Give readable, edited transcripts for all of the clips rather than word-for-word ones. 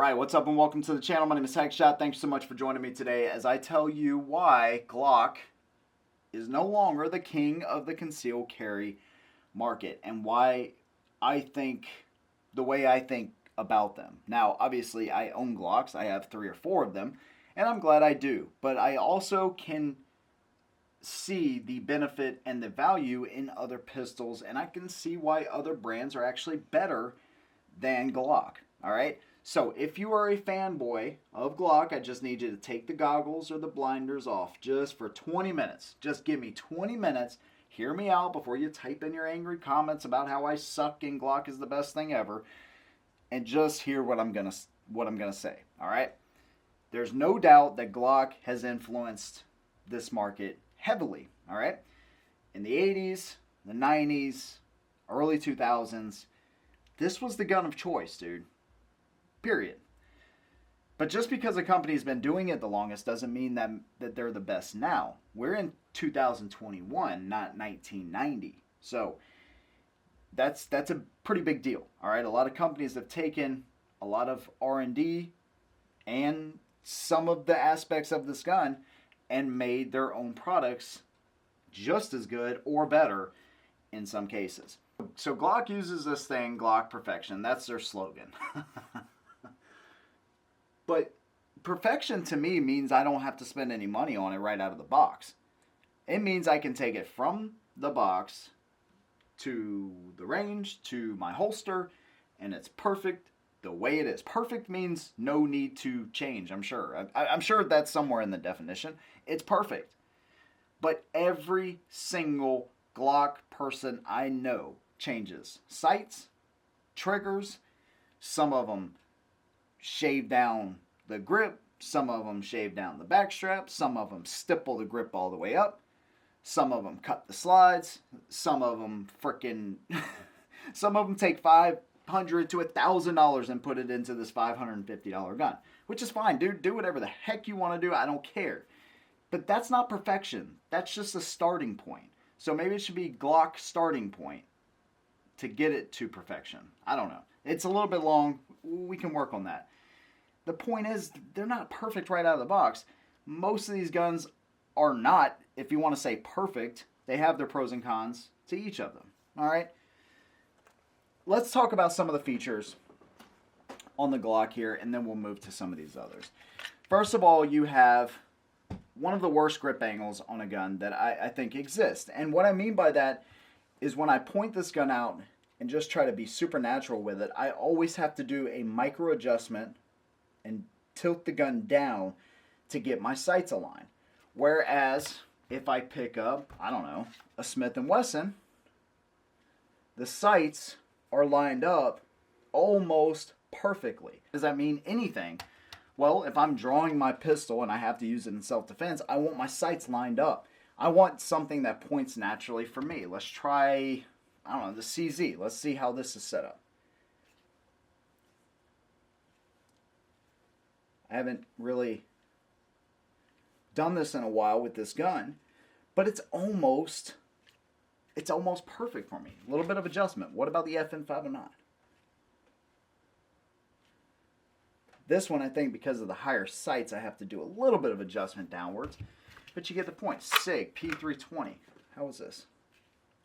Alright, what's up and welcome to the channel. My name is Hegshot. Thanks so much for joining me today as I tell you why Glock is no longer the king of the concealed carry market and why I think the way I think about them. Now, obviously, I own Glocks. I have 3 or 4 of them, and I'm glad I do. But I also can see the benefit and the value in other pistols, and I can see why other brands are actually better than Glock. Alright? So, if you are a fanboy of Glock, I just need you to take the goggles or the blinders off just for 20 minutes. Just give me 20 minutes. Hear me out before you type in your angry comments about how I suck and Glock is the best thing ever. And just hear what I'm gonna say. Alright? There's no doubt that Glock has influenced this market heavily. Alright? In the 80s, the 90s, early 2000s, this was the gun of choice, dude. Period. But just because a company's been doing it the longest doesn't mean that they're the best now. We're in 2021, not 1990. So that's a pretty big deal. All right, a lot of companies have taken a lot of R&D and some of the aspects of this gun and made their own products just as good or better in some cases. So Glock uses this thing, Glock Perfection. That's their slogan. But perfection to me means I don't have to spend any money on it right out of the box. It means I can take it from the box to the range, to my holster, and it's perfect the way it is. Perfect means no need to change, I'm sure. I'm sure that's somewhere in the definition. It's perfect. But every single Glock person I know changes sights, triggers, some of them shave down the grip, some of them shave down the back strap, some of them stipple the grip all the way up, some of them cut the slides, some of them some of them take $500 to $1,000 and put it into this $550 gun, which is fine, dude. Do whatever the heck you want to do. I don't care. But that's not perfection. That's just a starting point. So maybe it should be Glock starting point to get it to perfection. I don't know. It's a little bit long. We can work on that. The point is, they're not perfect right out of the box. Most of these guns are not, if you want to say perfect. They have their pros and cons to each of them. All right? Let's talk about some of the features on the Glock here, and then we'll move to some of these others. First of all, you have one of the worst grip angles on a gun that I think exists. And what I mean by that is when I point this gun out and just try to be supernatural with it, I always have to do a micro adjustment and tilt the gun down to get my sights aligned. Whereas if I pick up, I don't know, a Smith & Wesson, the sights are lined up almost perfectly. Does that mean anything? Well, if I'm drawing my pistol and I have to use it in self-defense, I want my sights lined up. I want something that points naturally for me. Let's try, I don't know, the CZ. Let's see how this is set up. I haven't really done this in a while with this gun, but it's almost perfect for me. A little bit of adjustment. What about the FN 509? This one, I think, because of the higher sights, I have to do a little bit of adjustment downwards, but you get the point. SIG P320. How is this?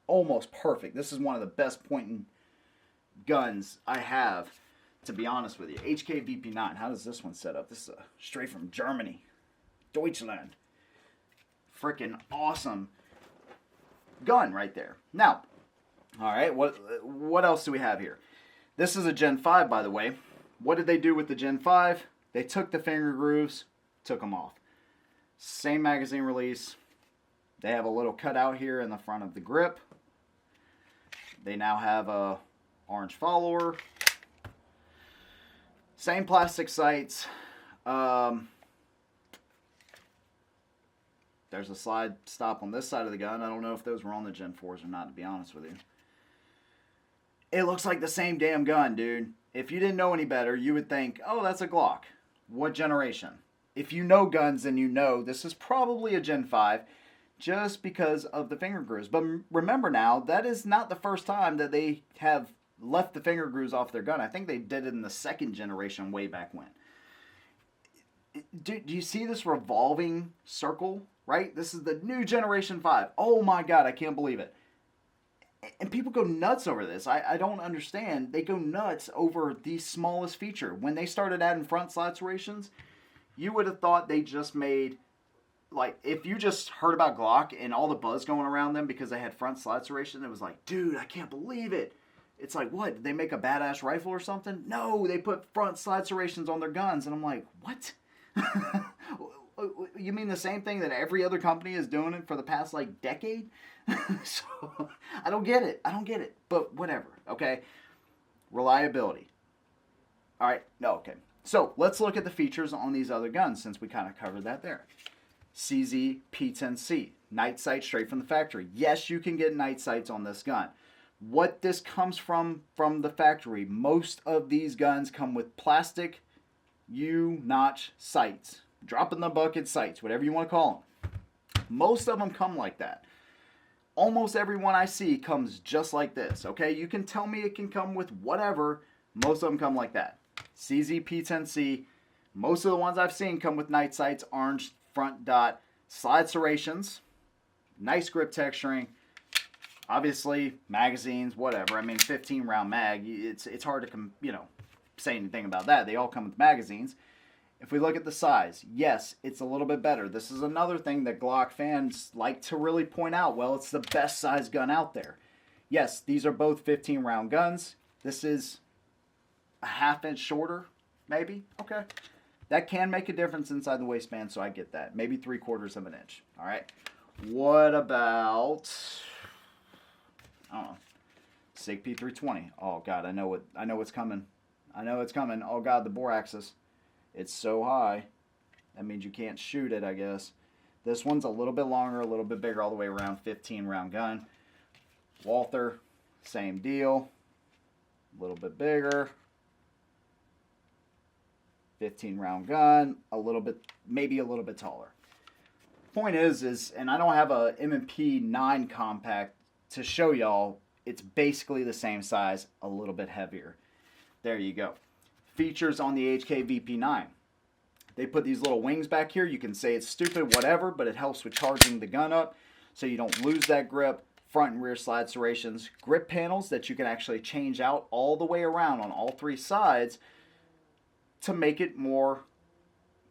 Almost perfect. This is one of the best pointing guns I have, to be honest with you. HK VP9. How does this one set up? This is straight from Germany. Deutschland. Freaking awesome gun right there. Now, all right, what else do we have here? This is a Gen 5, by the way. What did they do with the Gen 5? They took the finger grooves, took them off. Same magazine release. They have a little cutout here in the front of the grip. They now have a orange follower. Same plastic sights. There's a slide stop on this side of the gun. I don't know if those were on the Gen 4s or not, to be honest with you. It looks like the same damn gun, dude. If you didn't know any better, you would think, oh, that's a Glock. What generation? If you know guns, then you know this is probably a Gen 5 just because of the finger grooves. But remember now, that is not the first time that they have left the finger grooves off their gun. I think they did it in the second generation way back when. Do you see this revolving circle, right? This is the new Generation 5. Oh my God, I can't believe it. And people go nuts over this. I don't understand. They go nuts over the smallest feature. When they started adding front slide serrations, you would have thought they just made, like, if you just heard about Glock and all the buzz going around them because they had front slide serration, it was like, dude, I can't believe it. It's like, what? Did they make a badass rifle or something? No, they put front slide serrations on their guns. And I'm like, what? You mean the same thing that every other company is doing it for the past, like, decade? So, I don't get it. But whatever, okay? Reliability. All right, no, okay. So, let's look at the features on these other guns since we kind of covered that there. CZ P10C. Night sight straight from the factory. Yes, you can get night sights on this gun. What this comes from the factory, most of these guns come with plastic U-notch sights. Drop in the bucket sights, whatever you want to call them. Most of them come like that. Almost every one I see comes just like this, okay? You can tell me it can come with whatever. Most of them come like that. CZ P10C. Most of the ones I've seen come with night sights, orange front dot, slide serrations, nice grip texturing. Obviously, magazines, whatever. I mean, 15 round mag. It's hard to say anything about that. They all come with magazines. If we look at the size, yes, it's a little bit better. This is another thing that Glock fans like to really point out. Well, it's the best size gun out there. Yes, these are both 15 round guns. This is a ½ inch shorter, maybe. Okay. That can make a difference inside the waistband, so I get that. Maybe 3/4 of an inch. All right. What about, I don't know, SIG P320? Oh God, I know what's coming. Oh God, the bore axis. It's so high. That means you can't shoot it, I guess. This one's a little bit longer, a little bit bigger, all the way around. 15 round gun. Walther, same deal. A little bit bigger. 15 round gun, maybe a little bit taller. Point is, and I don't have a M&P 9 compact to show y'all, it's basically the same size, a little bit heavier. There you go. Features on the HK VP9. They put these little wings back here. You can say it's stupid, whatever, but it helps with charging the gun up so you don't lose that grip. Front and rear slide serrations. Grip panels that you can actually change out all the way around on all three sides to make it more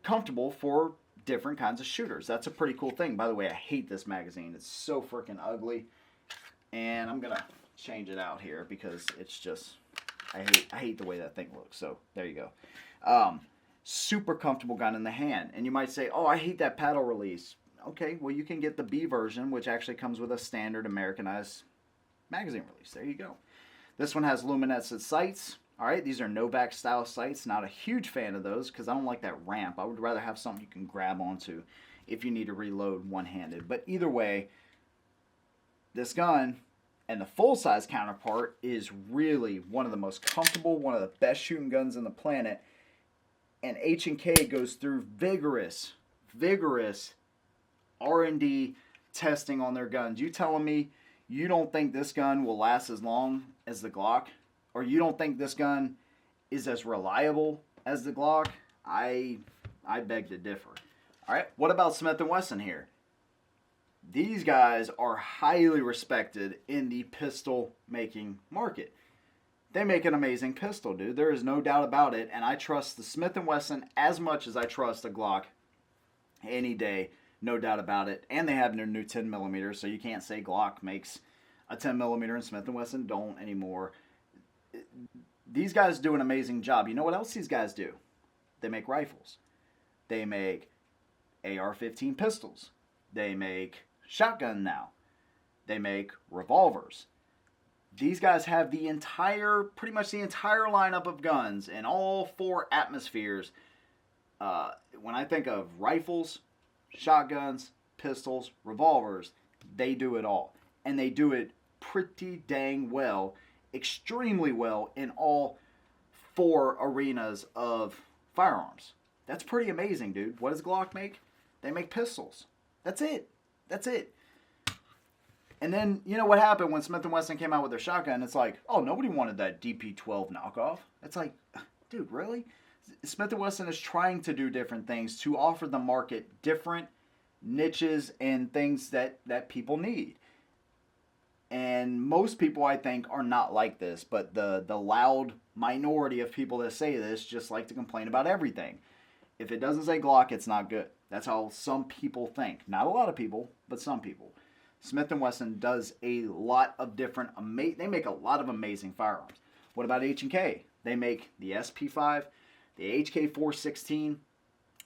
comfortable for different kinds of shooters. That's a pretty cool thing. By the way, I hate this magazine. It's so freaking ugly. And I'm going to change it out here because it's just, I hate the way that thing looks. So there you go. Super comfortable gun in the hand. And you might say, oh, I hate that paddle release. Okay, well, you can get the B version, which actually comes with a standard Americanized magazine release. There you go. This one has luminescent sights. All right, these are Novak style sights. Not a huge fan of those because I don't like that ramp. I would rather have something you can grab onto if you need to reload one-handed. But either way, this gun and the full-size counterpart is really one of the most comfortable, one of the best shooting guns on the planet. And H&K goes through vigorous R&D testing on their guns. You telling me you don't think this gun will last as long as the Glock? Or you don't think this gun is as reliable as the Glock? I beg to differ. All right, what about Smith & Wesson here? These guys are highly respected in the pistol making market. They make an amazing pistol, dude. There is no doubt about it, and I trust the Smith & Wesson as much as I trust a Glock any day, no doubt about it. And they have their new 10mm, so you can't say Glock makes a 10mm and Smith & Wesson don't anymore. These guys do an amazing job. You know what else these guys do? They make rifles. They make AR-15 pistols. They make shotgun now. They make revolvers. These guys have pretty much the entire lineup of guns in all four atmospheres. When I think of rifles, shotguns, pistols, revolvers, they do it all. And they do it pretty dang well. Extremely well in all four arenas of firearms. That's pretty amazing, dude. What does Glock make? They make pistols. That's it. And then, you know what happened when Smith & Wesson came out with their shotgun? It's like, oh, nobody wanted that DP12 knockoff. It's like, dude, really? Smith & Wesson is trying to do different things to offer the market different niches and things that people need. And most people, I think, are not like this. But the loud minority of people that say this just like to complain about everything. If it doesn't say Glock, it's not good. That's how some people think. Not a lot of people, but some people. Smith & Wesson does a lot of different, they make a lot of amazing firearms. What about H&K? They make the SP5, the HK416.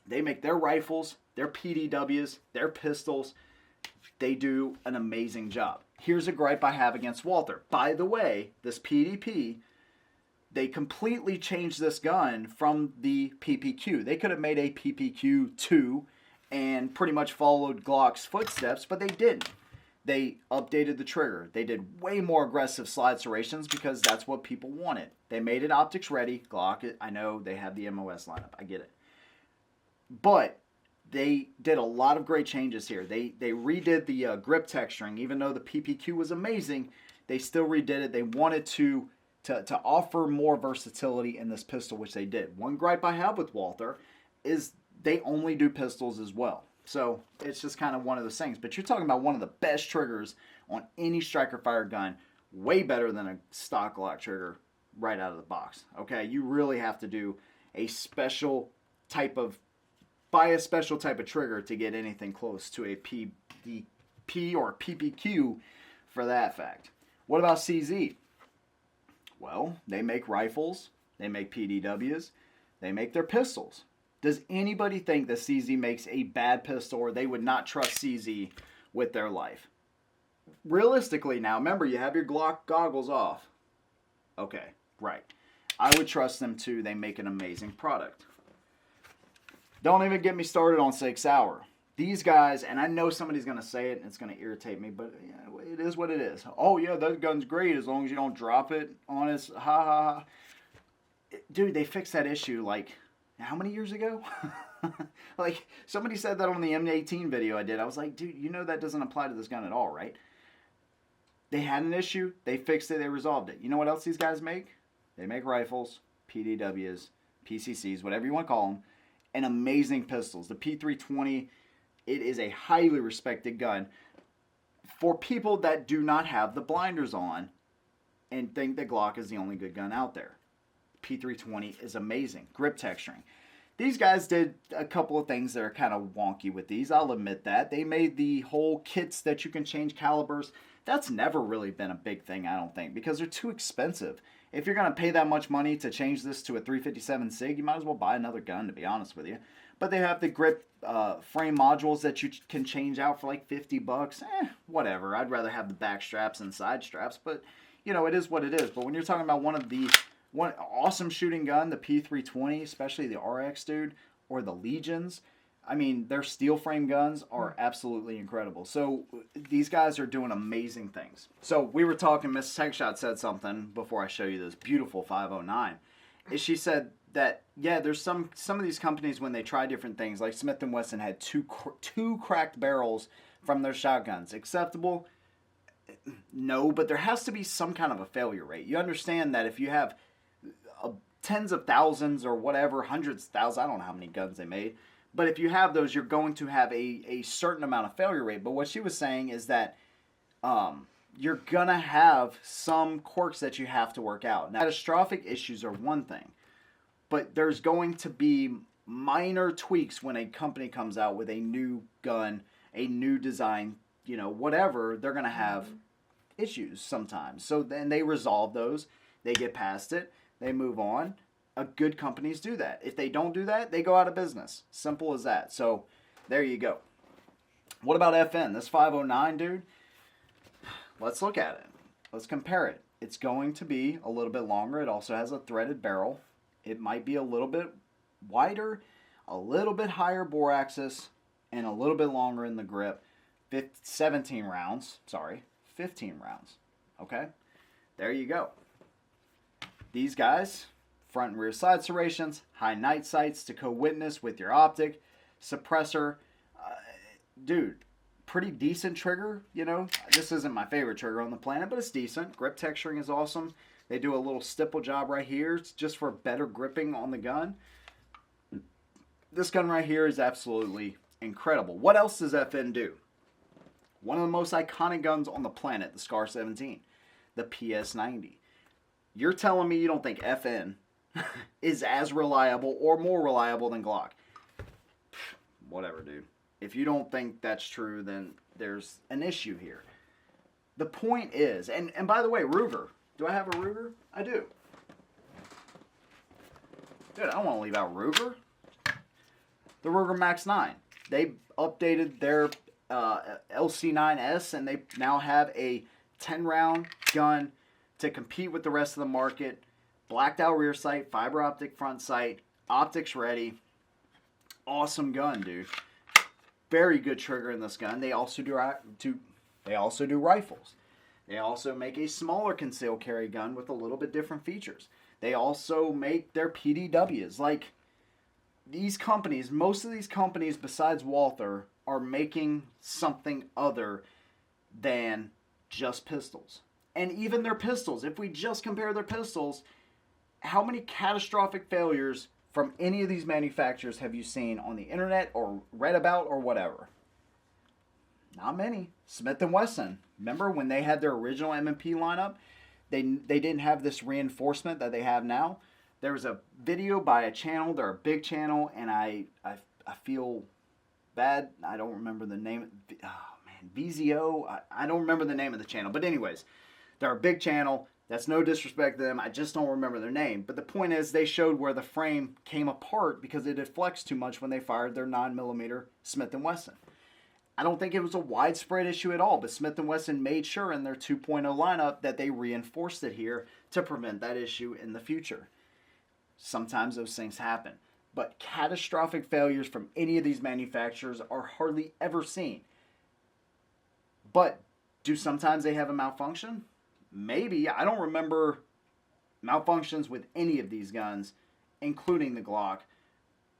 They make their rifles, their PDWs, their pistols. They do an amazing job. Here's a gripe I have against Walther. By the way, this PDP, they completely changed this gun from the PPQ. They could have made a PPQ-2 and pretty much followed Glock's footsteps, but they didn't. They updated the trigger. They did way more aggressive slide serrations because that's what people wanted. They made it optics ready. Glock, I know they have the MOS lineup. I get it. But they did a lot of great changes here. They redid the grip texturing. Even though the PPQ was amazing, they still redid it. They wanted to offer more versatility in this pistol, which they did. One gripe I have with Walther is they only do pistols as well. So it's just kind of one of those things. But you're talking about one of the best triggers on any striker fire gun. Way better than a stock Glock trigger right out of the box. Okay, you really have to do a special type of, buy a special type of trigger to get anything close to a PDP or PPQ for that fact. What about CZ? Well, they make rifles, they make PDWs, they make their pistols. Does anybody think that CZ makes a bad pistol or they would not trust CZ with their life? Realistically now, remember you have your Glock goggles off. Okay, right. I would trust them too. They make an amazing product. Don't even get me started on SIG Sauer. These guys, and I know somebody's going to say it and it's going to irritate me, but yeah, it is what it is. Oh yeah, that gun's great as long as you don't drop it on us. Ha ha ha. Dude, they fixed that issue like, how many years ago? Like, somebody said that on the M18 video I did. I was like, dude, you know that doesn't apply to this gun at all, right? They had an issue. They fixed it. They resolved it. You know what else these guys make? They make rifles, PDWs, PCCs, whatever you want to call them, and amazing pistols. The P320, it is a highly respected gun for people that do not have the blinders on and think that Glock is the only good gun out there. P320 is amazing. Grip texturing. These guys did a couple of things that are kind of wonky with these. I'll admit that. They made the whole kits that you can change calibers. That's never really been a big thing, I don't think, because they're too expensive. If you're going to pay that much money to change this to a 357 SIG, you might as well buy another gun, to be honest with you. But they have the grip frame modules that you can change out for like $50. Whatever. I'd rather have the back straps and side straps, but, you know, it is what it is. But when you're talking about one awesome shooting gun, the P320, especially the RX, dude, or the Legions, I mean, their steel frame guns are absolutely incredible. So these guys are doing amazing things. So we were talking, Mrs Hegshot said something before I show you this beautiful 509. She said that, yeah, there's some of these companies when they try different things, like Smith & Wesson had two cracked barrels from their shotguns. Acceptable? No, but there has to be some kind of a failure rate. You understand that if you have tens of thousands or whatever, hundreds of thousands, I don't know how many guns they made, but if you have those, you're going to have a certain amount of failure rate. But what she was saying is that you're going to have some quirks that you have to work out. Now, catastrophic issues are one thing, but there's going to be minor tweaks when a company comes out with a new gun, a new design, you know, whatever. They're going to have issues sometimes. So then they resolve those. They get past it. They move on. Good companies do that. If they don't do that, they go out of business. Simple as that. So there you go. What about FN? This 509, dude? Let's look at it. Let's compare it. It's going to be a little bit longer. It also has a threaded barrel. It might be a little bit wider, a little bit higher bore axis, and a little bit longer in the grip. 15 rounds. Okay? There you go. These guys, front and rear side serrations, high night sights to co-witness with your optic, suppressor. Dude, pretty decent trigger, you know. This isn't my favorite trigger on the planet, but it's decent. Grip texturing is awesome. They do a little stipple job right here. It's just for better gripping on the gun. This gun right here is absolutely incredible. What else does FN do? One of the most iconic guns on the planet, the Scar 17, the PS90. You're telling me you don't think FN is as reliable or more reliable than Glock? Whatever, dude. If you don't think that's true, then there's an issue here. The point is, and by the way, Ruger. Do I have a Ruger? I do. Dude, I don't want to leave out Ruger. The Ruger Max 9. They updated their LC9S, and they now have a 10-round gun to compete with the rest of the market. Blacked out rear sight, fiber optic front sight, optics ready. Awesome gun, dude. Very good trigger in this gun. They also do rifles. They also make a smaller concealed carry gun with a little bit different features. They also make their PDWs. Like, these companies, most of these companies besides Walther, are making something other than just pistols. And even their pistols, if we just compare their pistols, how many catastrophic failures from any of these manufacturers have you seen on the internet or read about or whatever? Not many. Smith & Wesson. Remember when they had their original M&P lineup? They didn't have this reinforcement that they have now. There was a video by a channel. They're a big channel, and I feel bad. I don't remember the name. Oh, man. VZO. I don't remember the name of the channel. But anyways, they're a big channel. That's no disrespect to them. I just don't remember their name. But the point is, they showed where the frame came apart because it had flexed too much when they fired their 9mm Smith & Wesson. I don't think it was a widespread issue at all, but Smith & Wesson made sure in their 2.0 lineup that they reinforced it here to prevent that issue in the future. Sometimes those things happen, but catastrophic failures from any of these manufacturers are hardly ever seen. But do sometimes they have a malfunction? Maybe. I don't remember malfunctions with any of these guns, including the Glock,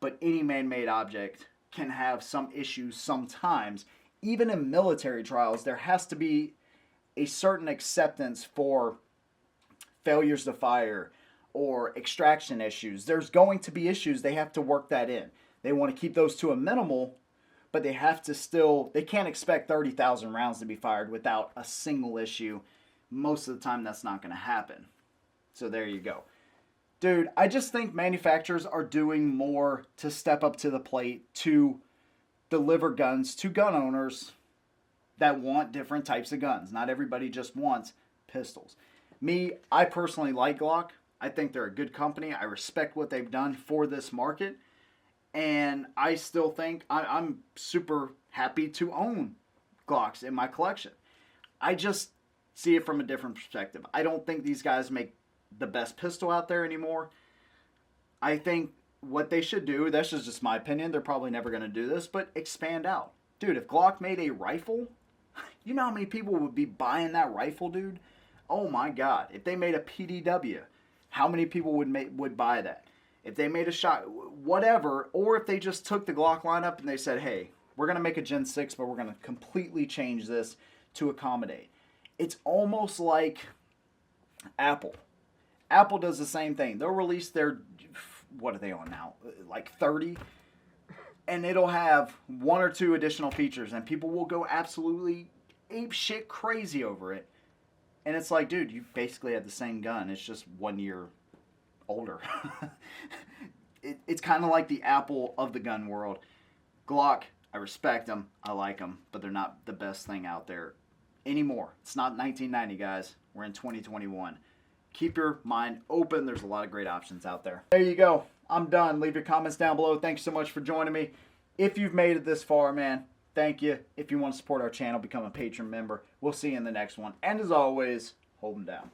but any man-made object can have some issues sometimes. Even in military trials, there has to be a certain acceptance for failures to fire or extraction issues. There's going to be issues. They have to work that in. They want to keep those to a minimal, but they have to still, they can't expect 30,000 rounds to be fired without a single issue. Most of the time, that's not going to happen. So there you go. Dude, I just think manufacturers are doing more to step up to the plate to deliver guns to gun owners that want different types of guns. Not everybody just wants pistols. Me, I personally like Glock. I think they're a good company. I respect what they've done for this market. And I still think I'm super happy to own Glocks in my collection. I just see it from a different perspective. I don't think these guys make the best pistol out there anymore. I think what they should do, that's just my opinion, they're probably never going to do this, but expand out. Dude, if Glock made a rifle, you know how many people would be buying that rifle, dude? Oh my God. If they made a PDW, how many people would buy that? If they made a shot, whatever, or if they just took the Glock lineup and they said, hey, we're going to make a Gen 6, but we're going to completely change this to accommodate. It's almost like Apple. Apple does the same thing. They'll release their, what are they on now? Like 30? And it'll have one or two additional features, and people will go absolutely ape shit crazy over it. And it's like, dude, you basically have the same gun. It's just 1 year older. It's kind of like the Apple of the gun world. Glock, I respect them. I like them. But they're not the best thing out there anymore. It's not 1990, guys. We're in 2021. Keep your mind open. There's a lot of great options out there. There you go. I'm done. Leave your comments down below. Thanks so much for joining me. If you've made it this far, man, thank you. If you want to support our channel, become a patron member. We'll see you in the next one. And as always, hold them down.